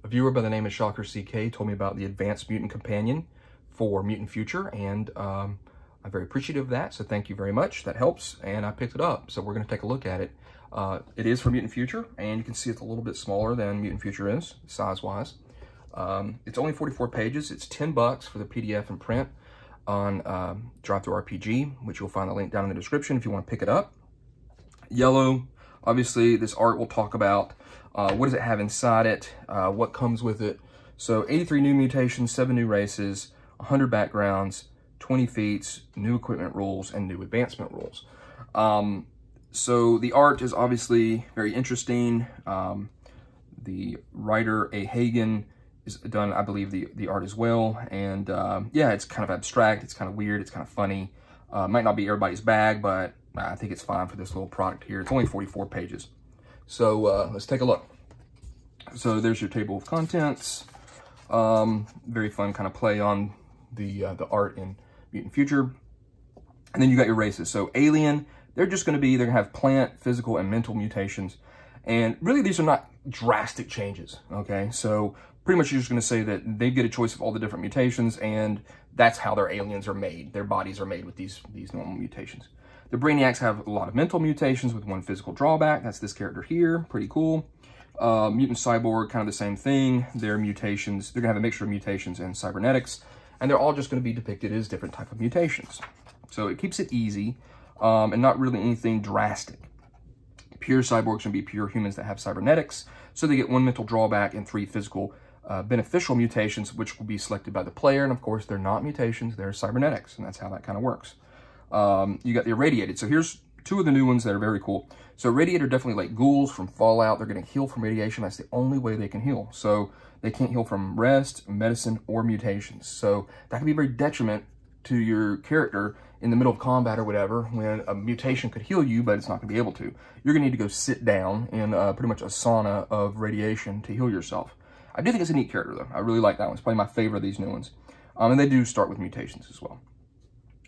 A viewer by the name of Shocker CK told me about the Advanced Mutant Companion for Mutant Future, and I'm very appreciative of that, so thank you very much. That helps, and I picked it up, so we're going to take a look at it. It is for Mutant Future, and you can see it's a little bit smaller than Mutant Future is, size-wise. It's only 44 pages. It's $10 for the PDF and print on Ttrpg, which you'll find the link down in the description if you want to pick it up. Yellow, obviously, this art will talk about what does it have inside it, what comes with it. So 83 new mutations, 7 new races, 100 backgrounds, 20 feats, new equipment rules, and new advancement rules. So the art is obviously very interesting. The writer, A. Hagen, has done, I believe, the art as well. And yeah, it's kind of abstract, it's kind of weird, it's kind of funny. Might not be everybody's bag, but I think it's fine for this little product here. It's only 44 pages. So let's take a look. So there's your table of contents. Very fun kind of play on the art in Mutant Future. And then you got your races. So Alien, they're going to have plant, physical, and mental mutations. And really, these are not drastic changes, okay? So pretty much you're just going to say that they get a choice of all the different mutations, and that's how their aliens are made. Their bodies are made with these normal mutations. The Brainiacs have a lot of mental mutations with one physical drawback. That's this character here. Pretty cool. Mutant Cyborg, kind of the same thing. Their mutations, they're going to have a mixture of mutations and cybernetics, and they're all just going to be depicted as different type of mutations. So it keeps it easy and not really anything drastic. Pure Cyborgs can be pure humans that have cybernetics, so they get one mental drawback and 3 physical beneficial mutations, which will be selected by the player. And of course, they're not mutations, they're cybernetics, and that's how that kind of works. You got the Irradiated. So here's 2 of the new ones that are very cool. So Irradiated are definitely like ghouls from Fallout. They're going to heal from radiation. That's the only way they can heal. So they can't heal from rest, medicine, or mutations. So that can be very detriment to your character in the middle of combat or whatever, when a mutation could heal you, but it's not going to be able to. You're going to need to go sit down in pretty much a sauna of radiation to heal yourself. I do think it's a neat character, though. I really like that one. It's probably my favorite of these new ones. And they do start with mutations as well.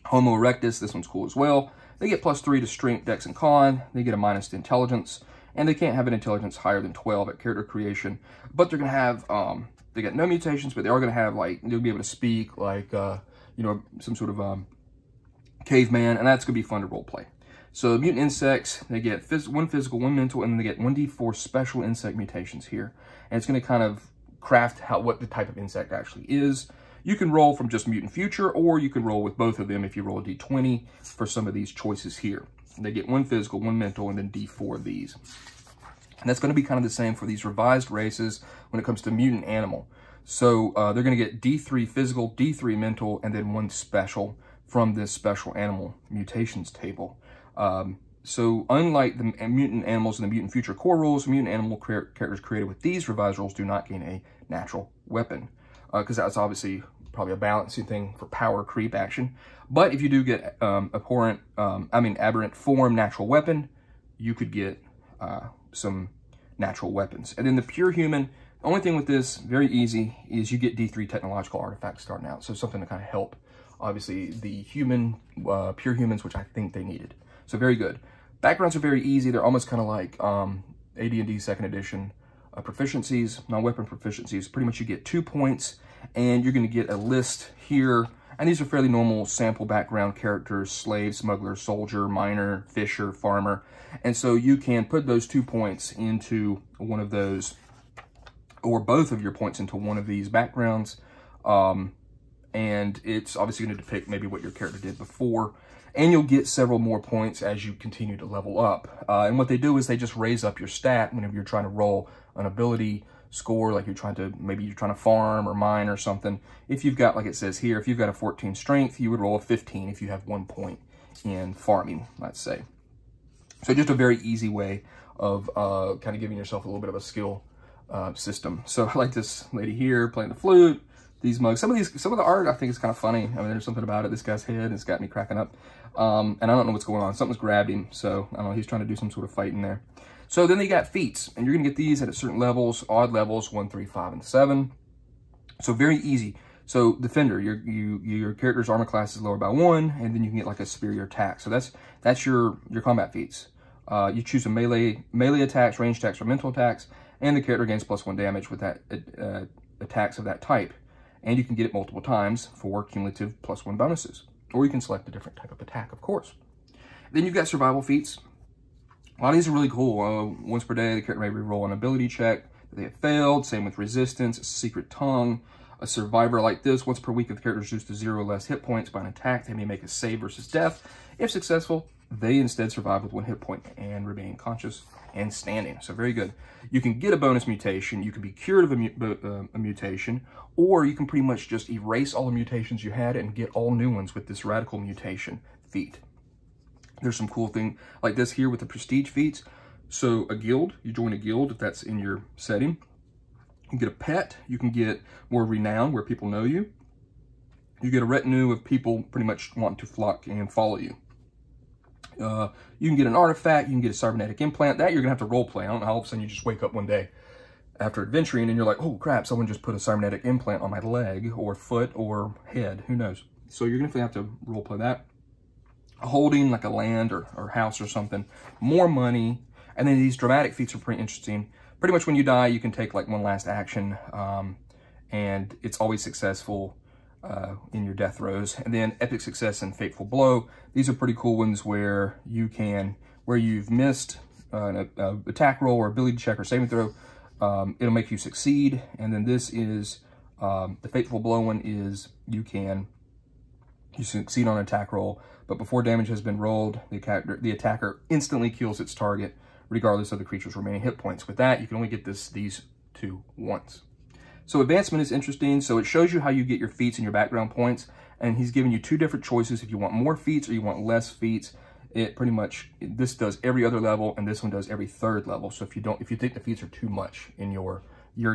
Homo erectus, this one's cool as well. They get +3 to strength, dex, and con. They get a -to intelligence, and they can't have an intelligence higher than 12 at character creation. But they're going to have, they get no mutations, but they are going to have, like, they'll be able to speak, like, you know, some sort of caveman, and that's going to be fun to roleplay. So mutant insects, they get 1 physical, 1 mental, and then they get 1d4 special insect mutations here. And it's going to kind of craft what the type of insect actually is. You can roll from just Mutant Future, or you can roll with both of them if you roll a d20 for some of these choices here. They get 1 physical, 1 mental, and then d4 of these. And that's going to be kind of the same for these revised races when it comes to mutant animal. So they're going to get d3 physical, d3 mental, and then 1 special from this special animal mutations table. So unlike the mutant animals in the Mutant Future core rules, mutant animal characters created with these revised rules do not gain a natural weapon. Because that's obviously probably a balancing thing for power creep action. But if you do get aberrant form natural weapon, you could get some natural weapons. And then the pure human, the only thing with this, very easy, is you get D3 technological artifacts starting out. So something to kind of help, obviously, the human, pure humans, which I think they needed. So very good. Backgrounds are very easy. They're almost kind of like AD&D 2nd edition proficiencies, non-weapon proficiencies. Pretty much you get 2 points, and you're going to get a list here. And these are fairly normal sample background characters: slave, smuggler, soldier, miner, fisher, farmer. And so you can put those 2 points into one of those, or both of your points into one of these backgrounds. And it's obviously going to depict maybe what your character did before. And you'll get several more points as you continue to level up. And what they do is they just raise up your stat whenever you're trying to roll an ability score, like maybe you're trying to farm or mine or something. If you've got, like it says here, if you've got a 14 strength, you would roll a 15 if you have 1 point in farming, let's say. So just a very easy way of kind of giving yourself a little bit of a skill system. So I like this lady here playing the flute. These mugs, some of the art I think is kind of funny. I mean, there's something about it. This guy's head has got me cracking up. And I don't know what's going on. Something's grabbed him. So I don't know, he's trying to do some sort of fight in there. So then they got feats, and you're gonna get these at certain levels, odd levels, 1, 3, 5, and 7. So very easy. So Defender, your character's armor class is lowered by 1, and then you can get like a superior attack. So that's your combat feats. You choose a melee attacks, range attacks, or mental attacks, and the character gains +1 damage with that attacks of that type. And you can get it multiple times for cumulative +1 bonuses. Or you can select a different type of attack, of course. Then you've got survival feats. A lot of these are really cool. Once per day, the character may reroll an ability check that they have failed. Same with resistance, secret tongue. A survivor like this, once per week, if the character is reduced to 0 or less hit points by an attack, they may make a save versus death. If successful, they instead survive with 1 hit point and remain conscious and standing. So very good. You can get a bonus mutation. You can be cured of a mutation, or you can pretty much just erase all the mutations you had and get all new ones with this radical mutation feat. There's some cool thing like this here with the prestige feats. So a guild, you join a guild if that's in your setting. You can get a pet. You can get more renown where people know you. You get a retinue of people pretty much wanting to flock and follow you. You can get an artifact. You can get a cybernetic implant. That you're going to have to role play. I don't know how all of a sudden you just wake up one day after adventuring and you're like, oh crap, someone just put a cybernetic implant on my leg or foot or head. Who knows? So you're going to have to role play that. A holding like a land or house or something. More money. And then these dramatic feats are pretty interesting. Pretty much when you die, you can take like one last action, and it's always successful in your death throes. And then epic success and fateful blow. These are pretty cool ones where you've missed an attack roll or ability check or saving throw, it'll make you succeed. And then this is the fateful blow one is you succeed on an attack roll, but before damage has been rolled, the attacker instantly kills its target, regardless of the creature's remaining hit points. With that, you can only get these two once. So advancement is interesting. So it shows you how you get your feats and your background points, and he's giving you 2 different choices if you want more feats or you want less feats. It pretty much, this does every other level, and this one does every 3rd level. So if you think the feats are too much in your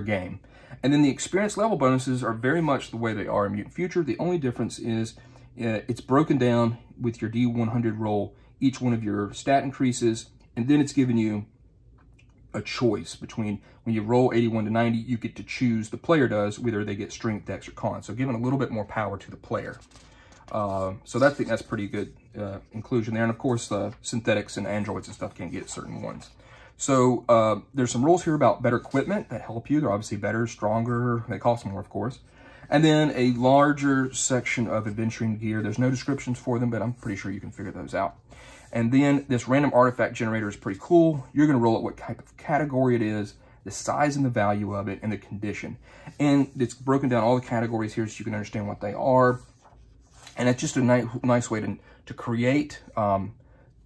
game. And then the experience level bonuses are very much the way they are in Mutant Future. The only difference is it's broken down with your D100 roll. Each one of your stat increases, and then it's giving you a choice between when you roll 81 to 90, you get to choose, the player does, whether they get strength, dex, or con. So giving a little bit more power to the player. So I think that's pretty good inclusion there. And of course, synthetics and androids and stuff can't get certain ones. So there's some rules here about better equipment that help you. They're obviously better, stronger. They cost more, of course. And then a larger section of adventuring gear. There's no descriptions for them, but I'm pretty sure you can figure those out. And then this random artifact generator is pretty cool. You're going to roll out what type of category it is, the size and the value of it, and the condition. And it's broken down all the categories here so you can understand what they are. And it's just a nice way to create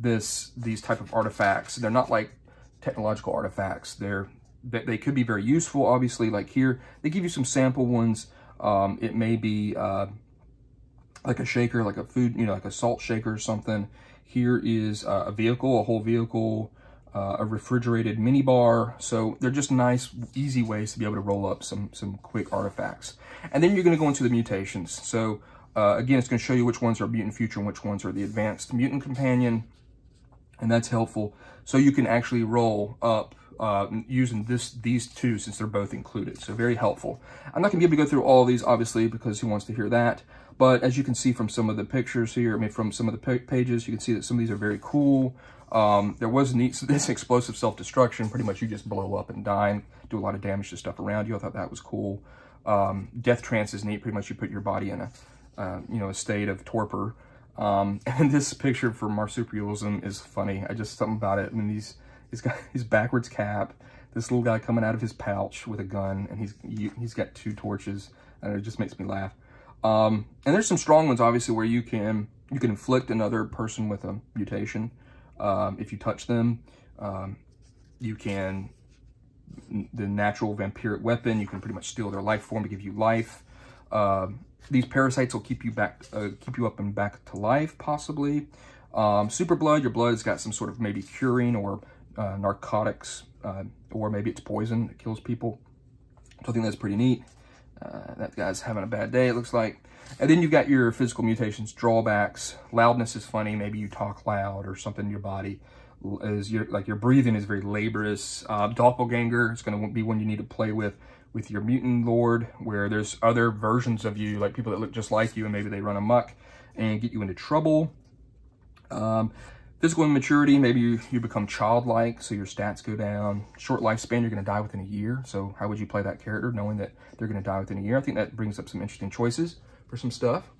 these type of artifacts. They're not like technological artifacts. They could be very useful, obviously. Like here, they give you some sample ones. It may be like a shaker, like a food, like a salt shaker or something. Here is a vehicle, a whole vehicle, a refrigerated mini bar. So they're just nice, easy ways to be able to roll up some quick artifacts. And then you're going to go into the mutations. So again, it's going to show you which ones are Mutant Future and which ones are the Advanced Mutant Companion. And that's helpful. So you can actually roll up using these 2 since they're both included. So very helpful. I'm not going to be able to go through all of these, obviously, because who wants to hear that? But as you can see from some of the pictures here, I mean, from some of the pages, you can see that some of these are very cool. There was this explosive self-destruction. Pretty much you just blow up and die and do a lot of damage to stuff around you. I thought that was cool. Death trance is neat. Pretty much you put your body in a state of torpor. And this picture for marsupialism is funny. Something about it. I mean, he's got his backwards cap, this little guy coming out of his pouch with a gun, and he's got 2 torches, and it just makes me laugh. And there's some strong ones, obviously, where you can inflict another person with a mutation. If you touch them, you can, the natural vampiric weapon, you can pretty much steal their life form to give you life. These parasites will keep you up and back to life, possibly. Super blood, your blood's got some sort of maybe curing or narcotics, or maybe it's poison that kills people. So I think that's pretty neat. That guy's having a bad day, it looks like. And then you've got your physical mutations, drawbacks. Loudness is funny. Maybe you talk loud or something in your body. Your breathing is very laborious. Doppelganger is going to be one you need to play with your mutant lord, where there's other versions of you, like people that look just like you, and maybe they run amok and get you into trouble. Physical immaturity, maybe you become childlike, so your stats go down. Short lifespan, you're going to die within a year. So how would you play that character knowing that they're going to die within a year? I think that brings up some interesting choices for some stuff.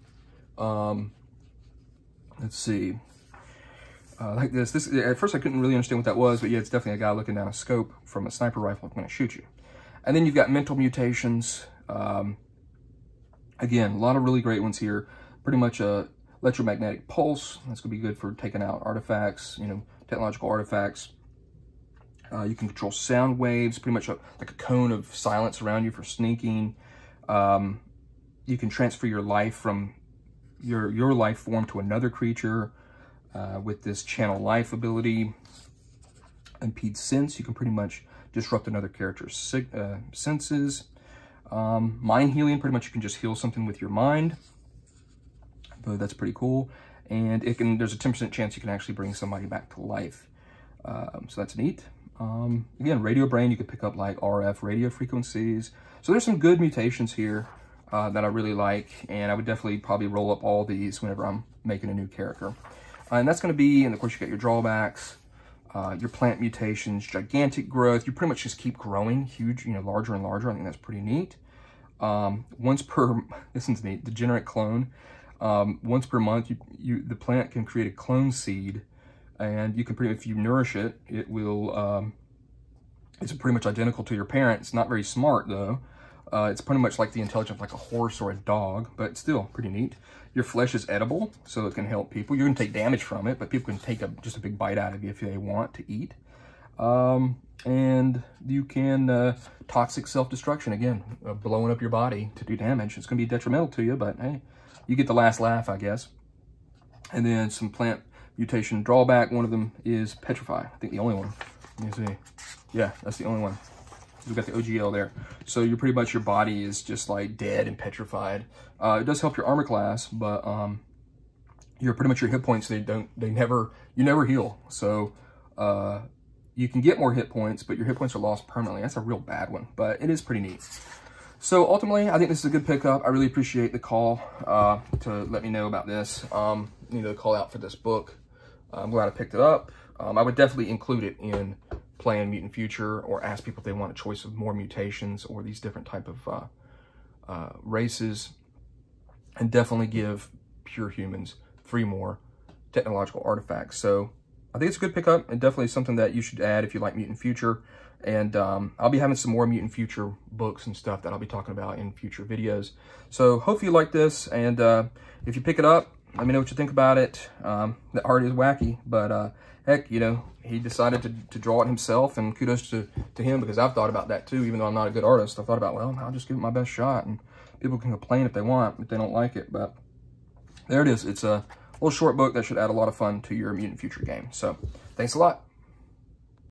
Let's see. Like this, at first I couldn't really understand what that was, but yeah, it's definitely a guy looking down a scope from a sniper rifle going to shoot you. And then you've got mental mutations. Again, a lot of really great ones here. Pretty much a electromagnetic pulse. That's going to be good for taking out artifacts, technological artifacts. You can control sound waves, pretty much like a cone of silence around you for sneaking. You can transfer your life from your life form to another creature with this channel life ability. Impede sense, you can pretty much disrupt another character's senses. Mind healing, pretty much you can just heal something with your mind. But that's pretty cool. And there's a 10% chance you can actually bring somebody back to life. So that's neat. Again, radio brain, you could pick up like RF radio frequencies. So there's some good mutations here that I really like. And I would definitely probably roll up all these whenever I'm making a new character. And that's going to be, and of course you got your drawbacks, your plant mutations, gigantic growth. You pretty much just keep growing huge, larger and larger. I think that's pretty neat. Once per, this one's neat, degenerate clone. Once per month, the plant can create a clone seed, and you can if you nourish it, it will, it's pretty much identical to your parent. It's not very smart though. It's pretty much like the intelligence like a horse or a dog, but still pretty neat. Your flesh is edible, so it can help people. You're gonna take damage from it, but people can take just a big bite out of you if they want to eat. And you can, toxic self-destruction, again, blowing up your body to do damage. It's gonna be detrimental to you, but hey, you get the last laugh, I guess. And then some plant mutation drawback. One of them is petrify. I think the only one. Let me see. Yeah, that's the only one. We've got the OGL there. So you're pretty much, your body is just like dead and petrified. It does help your armor class, but you're pretty much, your hit points, you never heal. So you can get more hit points, but your hit points are lost permanently. That's a real bad one, but it is pretty neat. So ultimately, I think this is a good pickup. I really appreciate the call to let me know about this. The call out for this book. I'm glad I picked it up. I would definitely include it in playing Mutant Future, or ask people if they want a choice of more mutations or these different type of races, and definitely give pure humans 3 more technological artifacts. So I think it's a good pickup, and definitely something that you should add if you like Mutant Future. And I'll be having some more Mutant Future books and stuff that I'll be talking about in future videos. So hopefully you like this, and if you pick it up, let me know what you think about it. The art is wacky, but heck, he decided to draw it himself, and kudos to him, because I've thought about that too. Even though I'm not a good artist, I thought about, well, I'll just give it my best shot, and people can complain if they want, if they don't like it. But there it is. It's a little short book that should add a lot of fun to your Mutant Future game. So thanks a lot.